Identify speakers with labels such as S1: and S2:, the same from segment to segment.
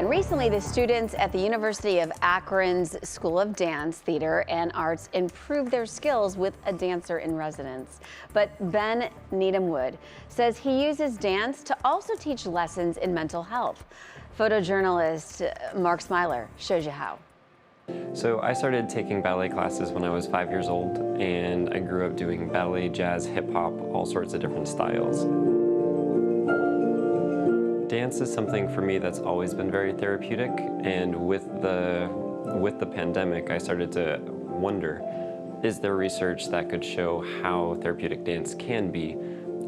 S1: And recently, the students at the University of Akron's School of Dance, Theater, and Arts improved their skills with a dancer in residence. But Ben Needham-Wood says he uses dance to also teach lessons in mental health. Photojournalist Mark Smiler shows you how.
S2: So I started taking ballet classes when I was 5 years old, and I grew up doing ballet, jazz, hip hop, all sorts of different styles. Dance is something for me that's always been very therapeutic, and with the pandemic, I started to wonder, is there research that could show how therapeutic dance can be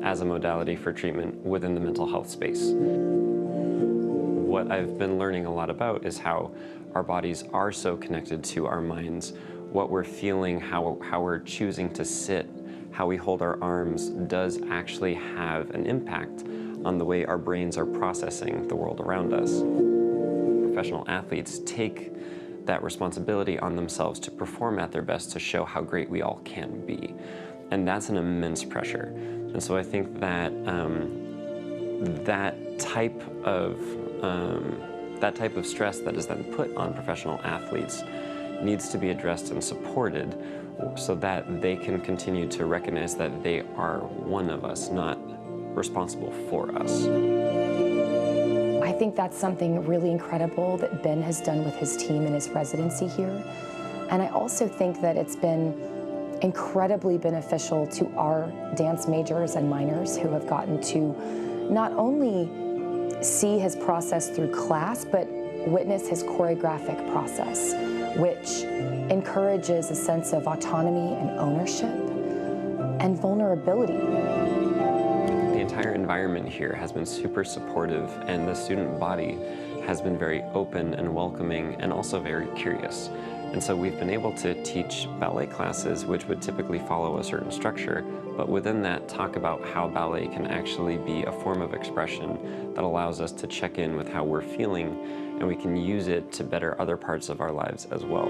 S2: as a modality for treatment within the mental health space? What I've been learning a lot about is how our bodies are so connected to our minds. What we're feeling, how we're choosing to sit, how we hold our arms does actually have an impact on the way our brains are processing the world around us. Professional athletes take that responsibility on themselves to perform at their best to show how great we all can be. And that's an immense pressure. And so I think that that type of stress that is then put on professional athletes needs to be addressed and supported so that they can continue to recognize that they are one of us, not responsible for us.
S3: I think that's something really incredible that Ben has done with his team in his residency here. And I also think that it's been incredibly beneficial to our dance majors and minors who have gotten to not only see his process through class, but witness his choreographic process, which encourages a sense of autonomy and ownership and vulnerability.
S2: The entire environment here has been super supportive, and the student body has been very open and welcoming and also very curious. And so we've been able to teach ballet classes which would typically follow a certain structure, but within that talk about how ballet can actually be a form of expression that allows us to check in with how we're feeling, and we can use it to better other parts of our lives as well.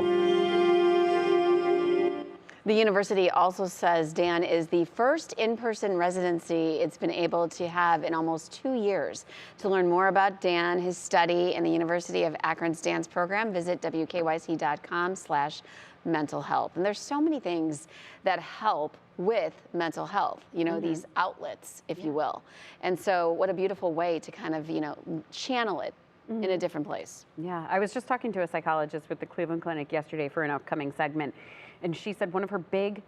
S1: The university also says Dan is the first in-person residency it's been able to have in almost 2 years. To learn more about Dan, his study, and the University of Akron's dance program, visit wkyc.com/mental health. And there's so many things that help with mental health, you know, these outlets, if you will. And so what a beautiful way to kind of, channel it in a different place.
S4: Yeah, I was just talking to a psychologist with the Cleveland Clinic yesterday for an upcoming segment, and she said one of her big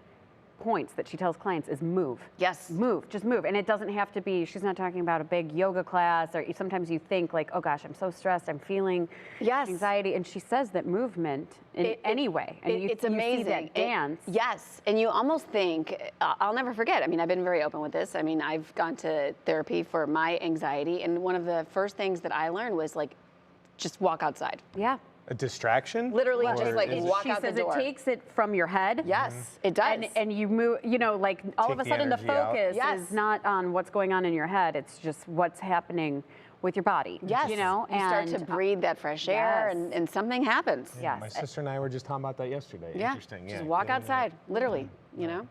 S4: points that she tells clients is move.
S1: Yes.
S4: Move, just move. And it doesn't have to be, she's not talking about a big yoga class, or sometimes you think like, oh gosh, I'm so stressed, I'm feeling anxiety. And she says that movement in any way, and
S1: it's amazing.
S4: See that dance.
S1: Yes, and you almost think, I'll never forget, I mean, I've been very open with this. I mean, I've gone to therapy for my anxiety, and one of the first things that I learned was like, just walk outside.
S4: Yeah.
S5: A distraction?
S1: Literally just like walk out the door.
S4: She says it takes it from your head.
S1: Yes, it does.
S4: And you move, like all of a sudden the focus
S1: is
S4: not on what's going on in your head. It's just what's happening with your body.
S1: Yes.
S4: You know,
S1: you start to breathe that fresh air and something happens.
S5: Yeah, my sister and I were just talking about that yesterday.
S1: Yeah.
S5: Interesting.
S1: Just walk outside, literally, you know.